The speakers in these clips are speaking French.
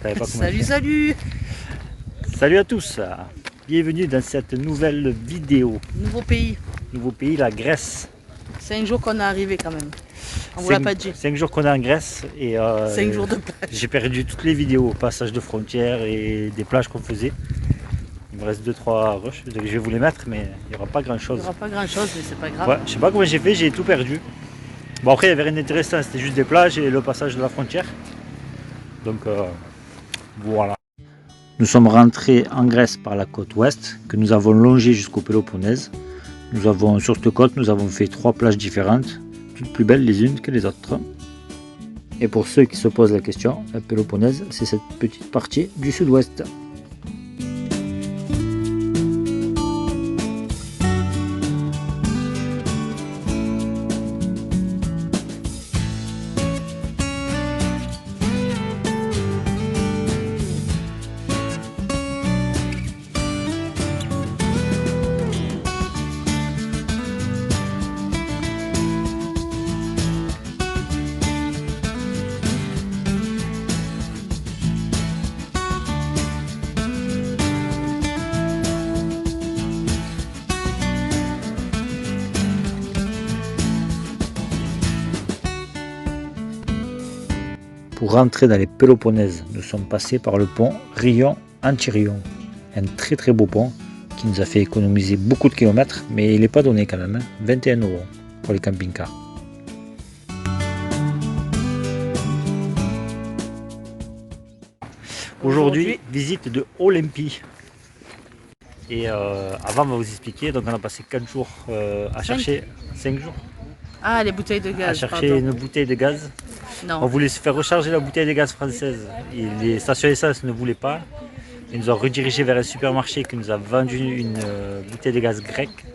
T'avais pas Salut, commencé. salut! Salut à tous, bienvenue dans cette nouvelle vidéo. Nouveau pays. Nouveau pays, la Grèce. 5 jours qu'on est arrivé quand même. On vous l'a pas dit. 5 jours qu'on est en Grèce et 5 jours de plage. j'ai perdu toutes les vidéos, passage de frontières et des plages qu'on faisait. Il me reste 2-3 rushs, donc je vais vous les mettre, mais il n'y aura pas grand Il chose. n'y aura pas grand chose, mais c'est pas grave. Ouais, je sais pas comment j'ai fait, j'ai tout perdu. Bon, après, il n'y avait rien d'intéressant, c'était juste des plages et le passage de la frontière. Donc voilà. Nous sommes rentrés en Grèce par la côte ouest, que nous avons longé jusqu'au Péloponnèse. Sur cette côte, nous avons fait 3 plages différentes, toutes plus belles les unes que les autres. Et pour ceux qui se posent la question, la Péloponnèse, c'est cette petite partie du sud-ouest. Pour rentrer dans les Péloponèses, nous sommes passés par le pont Rion-Antirion. Un très beau pont qui nous a fait économiser beaucoup de kilomètres, mais il n'est pas donné quand même, 21 € pour les camping-cars. Aujourd'hui, visite de Olympie. Et avant, on va vous expliquer, donc on a passé 4 jours à chercher, 5 jours, Ah, les bouteilles de gaz. à chercher pardon. une bouteille de gaz. Non. On voulait se faire recharger la bouteille de gaz française. Et les stations essence ne voulaient pas. Ils nous ont redirigé vers un supermarché qui nous a vendu une bouteille de gaz grecque.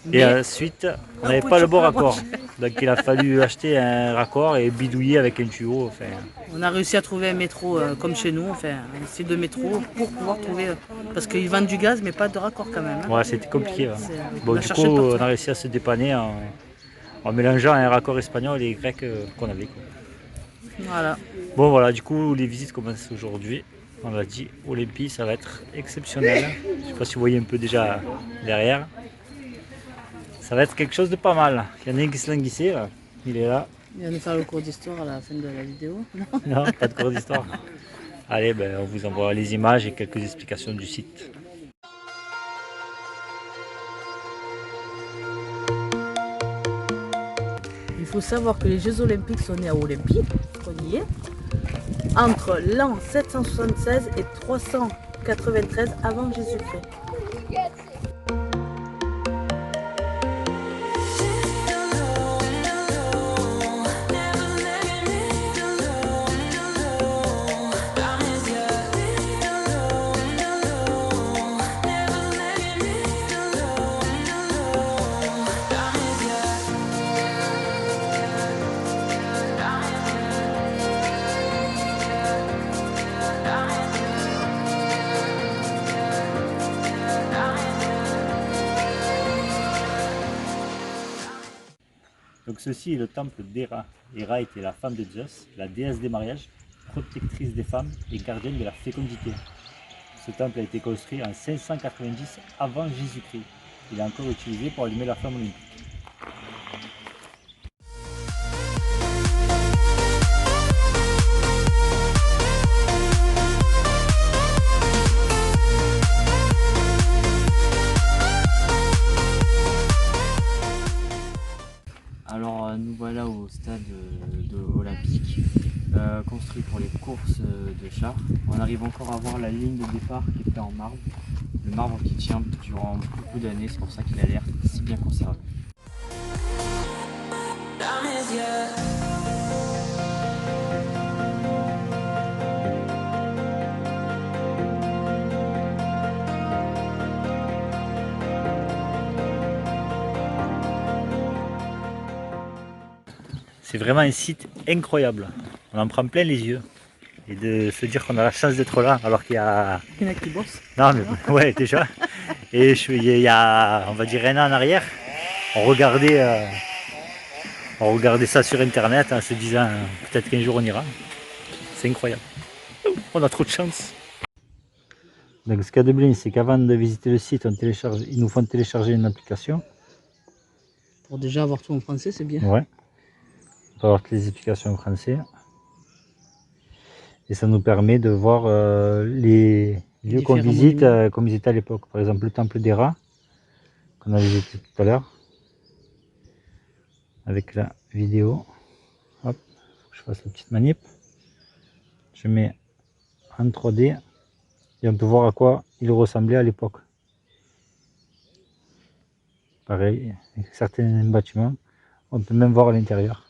Et Mais ensuite, on n'avait pas le bon raccord. Donc il a fallu acheter un raccord et bidouiller avec un tuyau. Enfin, on a réussi à trouver un métro comme chez nous, enfin un site de métro pour pouvoir trouver. Parce qu'ils vendent du gaz, mais pas de raccord quand même. Hein. ouais, c'était compliqué. Ouais. On Bon, a du cherché coup, partout. on a réussi à se dépanner en mélangeant un raccord espagnol et grec qu'on avait. Quoi. Voilà. Bon voilà, du coup les visites commencent aujourd'hui. On l'a dit, Olympie, ça va être exceptionnel. Je ne sais pas si vous voyez un peu déjà derrière. Ça va être quelque chose de pas mal. Il y en a un qui se languissait là. Il est là. Il va nous faire le cours d'histoire à la fin de la vidéo. Non. Non, pas de cours d'histoire. Allez, ben, on vous envoie les images et quelques explications du site. Il faut savoir que les Jeux Olympiques sont nés à Olympie, on y est, entre l'an 776 et 393 avant Jésus-Christ. Donc ceci est le temple d'Héra. Héra était la femme de Zeus, la déesse des mariages, protectrice des femmes et gardienne de la fécondité. Ce temple a été construit en 590 avant Jésus-Christ. Il est encore utilisé pour allumer la flamme olympique. Alors nous voilà au stade olympique, construit pour les courses de chars. On arrive encore à voir la ligne de départ qui est faite en marbre. Le marbre qui tient durant beaucoup d'années, c'est pour ça qu'il a l'air si bien conservé. C'est vraiment un site incroyable. On en prend plein les yeux. Et de se dire qu'on a la chance d'être là alors qu'il y a... Il y en a qui bossent. Non mais ouais déjà. Et il y a, on va dire, un an en arrière, on regardait ça sur internet en se disant peut-être qu'un jour on ira. C'est incroyable. On a trop de chance. Donc ce qu'il y a de bien, c'est qu'avant de visiter le site, ils nous font télécharger une application. Pour déjà avoir tout en français, c'est bien. Ouais. On peut avoir toutes les explications en français. Et ça nous permet de voir les lieux qu'on visite, comme visitait à l'époque. Par exemple, le temple des rats, qu'on a visité tout à l'heure. Avec la vidéo. Hop, faut que je fasse la petite manip. Je mets en 3D. Et on peut voir à quoi il ressemblait à l'époque. Pareil, avec certains bâtiments, on peut même voir à l'intérieur.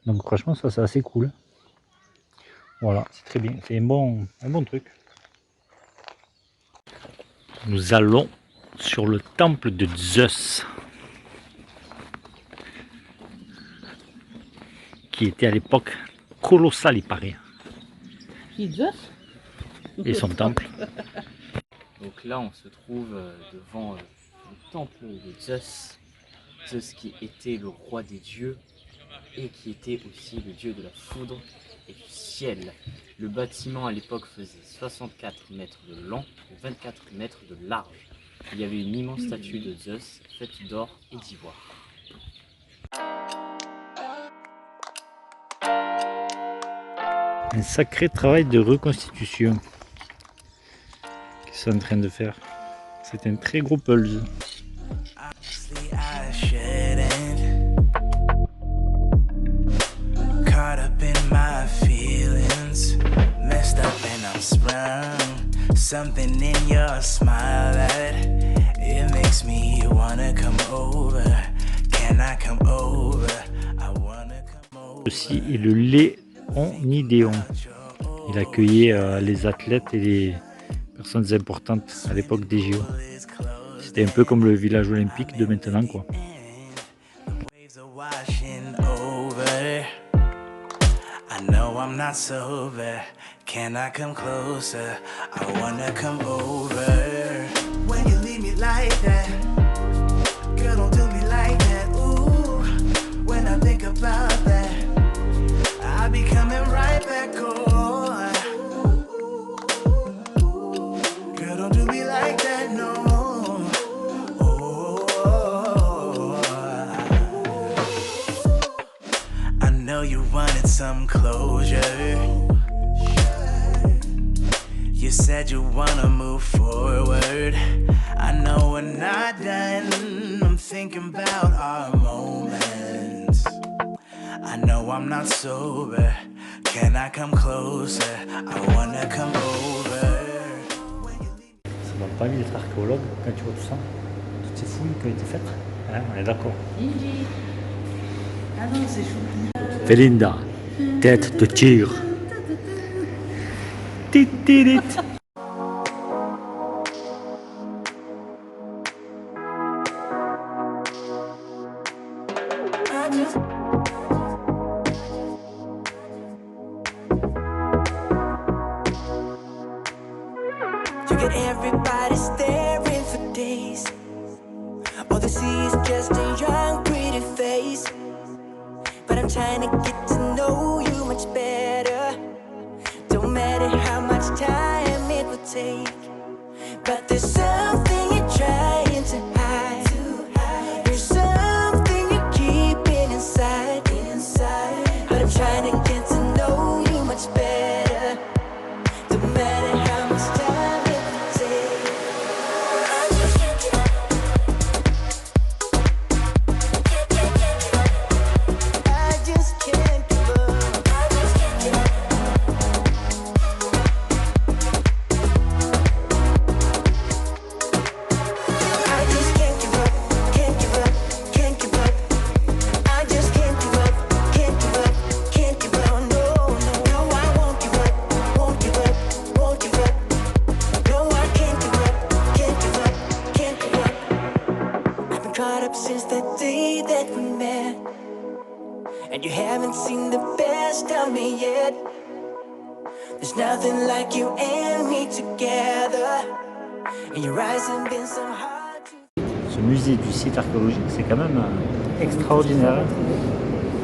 Donc franchement, ça c'est assez cool. Voilà, c'est très bien, c'est un bon truc. Nous allons sur le temple de Zeus, qui était à l'époque colossal, il paraît. Qui, Zeus? Et son temple. Donc là, on se trouve devant le temple de Zeus. Zeus qui était le roi des dieux et qui était aussi le dieu de la foudre et du ciel. Le bâtiment à l'époque faisait 64 mètres de long et 24 mètres de large. Il y avait une immense statue de Zeus faite d'or et d'ivoire. Un sacré travail de reconstitution qu'ils sont en train de faire. C'est un très gros puzzle. Something in your smile that it makes me wanna come over. Can I come over? I wanna come over. Aussi, et le Léonidéon. Il accueillait les athlètes et les personnes importantes à l'époque des JO. C'était un peu comme le village olympique de maintenant, quoi. I know I'm not sober. Can I come closer? I wanna come over. When you leave me like that, girl, don't do me like that. Ooh, when I think about that, I'll be coming right back. Oh, girl, don't do me like that, no. Oh, I know you wanted some closure. You said you wanna move forward. I know we're not done. I'm thinking about our moments. I know I'm not sober. Can I come closer? I wanna come over. Ça donne pas envie d'être archéologue quand tu vois tout ça. Toutes ces fouilles qui ont été faites. Hein, on est d'accord. Ah non, c'est chou. Félinda, tête de tigre. Titirit. You get everybody staring for days. All they see is just a young, pretty face. But I'm trying to get to know you much better. Don't matter how much time it will take. But there's something you're trying to hide. There's something you're keeping inside. But I'm trying to get to know you much better. Don't matter how much time it will take. I just can't give up. I just can't give up. I just can't give up. I just can't give up, can't give up, can't give up. I just can't give up, can't give up, can't give up. No, no, I won't give up, won't give up, won't give up. No, I can't give up, can't give up, can't give up. I've been caught up since the day that we met, and you haven't seen the best of me yet. There's nothing like you and me together, and your eyes have been so hard to. Ce musée du site archéologique, c'est quand même extraordinaire.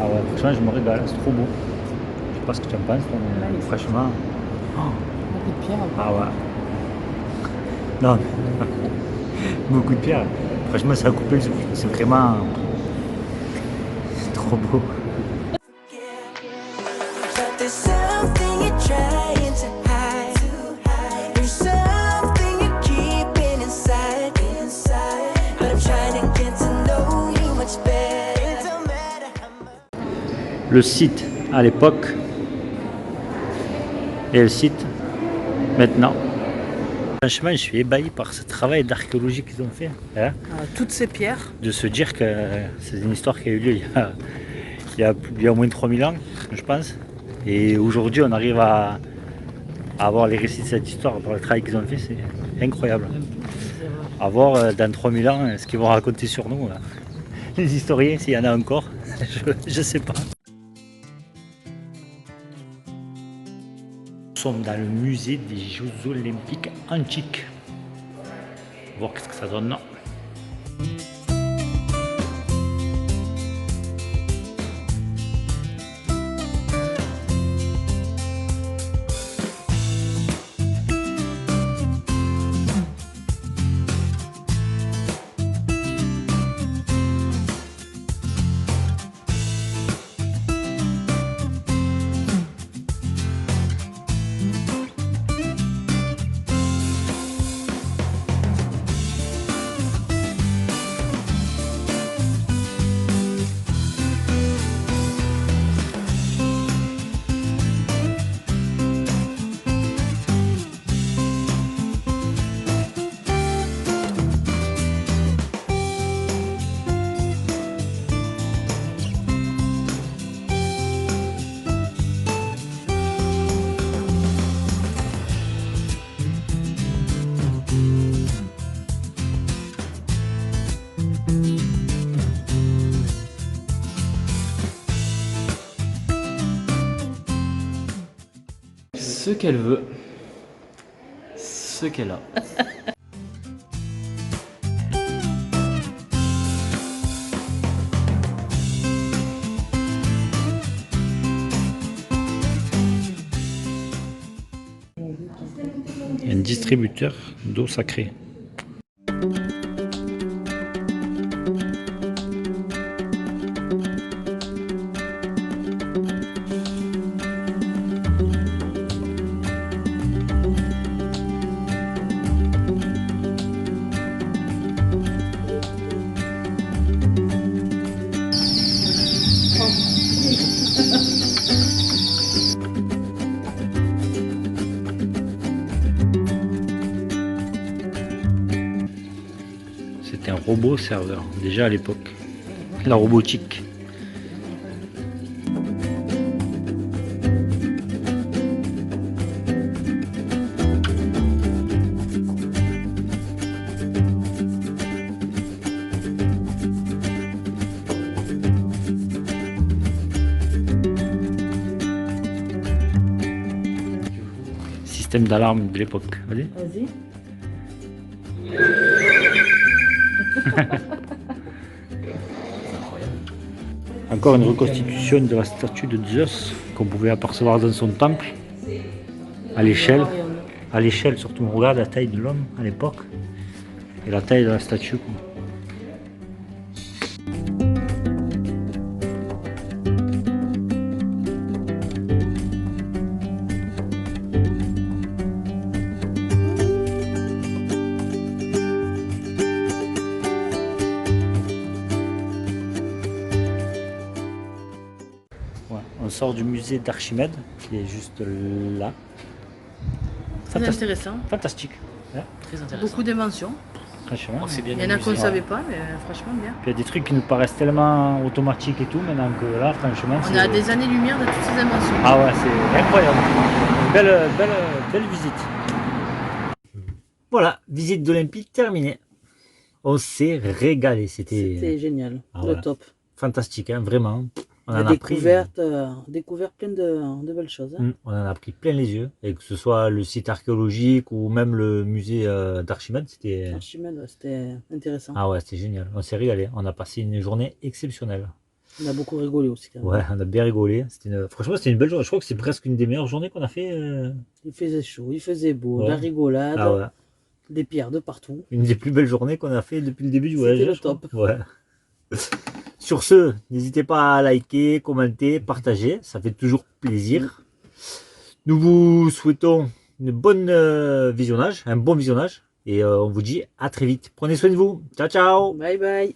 Ah ouais, franchement, je me régale, c'est trop beau. Je sais pas ce que tu en penses, mais franchement, Beaucoup de pierres. Ah ouais. Non, beaucoup de pierres. Franchement, ça a coupé le souffle. C'est vraiment... C'est trop beau. But there's something you're trying to hide. There's something you're keeping inside. But I'm trying to get to know you much better. It don't matter how much. Le site à l'époque et le site maintenant. Franchement, je suis ébahi par ce travail d'archéologie qu'ils ont fait. Hein, Toutes ces pierres. de se dire que c'est une histoire qui a eu lieu il y a au moins 3000 ans, je pense. Et aujourd'hui, on arrive à avoir les récits de cette histoire par le travail qu'ils ont fait. C'est incroyable. À voir dans 3000 ans ce qu'ils vont raconter sur nous. Les historiens, s'il y en a encore, je sais pas. Nous sommes dans le musée des Jeux Olympiques antiques. On va voir qu'est-ce que ça donne. Ce qu'elle veut, ce qu'elle a. Un distributeur d'eau sacrée. C'était un robot serveur, déjà à l'époque. La robotique. Système d'alarme de l'époque. Vas-y. Vas-y. Encore une reconstitution de la statue de Zeus qu'on pouvait apercevoir dans son temple, à l'échelle. À l'échelle surtout, on regarde la taille de l'homme à l'époque et la taille de la statue. Ouais, on sort du musée d'Archimède qui est juste là. Très intéressant. Fantastique. Ouais, Très intéressant. Beaucoup d'inventions. franchement. Oh, c'est bien Il y en a qu'on ne amusé. savait pas, mais franchement bien. Puis il y a des trucs qui nous paraissent tellement automatiques et tout, maintenant que là, franchement, On est à des années-lumière de toutes ces inventions. Ah ouais, c'est incroyable. Belle visite. Voilà, visite d'Olympique terminée. On s'est régalé, C'était c'était génial, Ah le ouais. top. fantastique, hein, vraiment. On On a en a pris, découvert plein de belles choses. Hein. on en a pris plein les yeux, et que ce soit le site archéologique ou même le musée d'Archimède, c'était Archimède, ouais, c'était intéressant. ah ouais, c'était génial. On s'est régalé, on a passé une journée exceptionnelle. On a beaucoup rigolé aussi quand même. Ouais, on a bien rigolé. Franchement, c'était une belle journée. Je crois que c'est presque une des meilleures journées qu'on a fait. Il faisait chaud, il faisait beau, Ouais. la rigolade, Ah ouais. des pierres de partout. Une des plus belles journées qu'on a fait depuis le début du voyage. C'était le je crois. top. Ouais. Sur ce, n'hésitez pas à liker, commenter, partager. Ça fait toujours plaisir. Nous vous souhaitons une bonne visionnage, un bon visionnage. Et on vous dit à très vite. Prenez soin de vous. Ciao, ciao. Bye bye.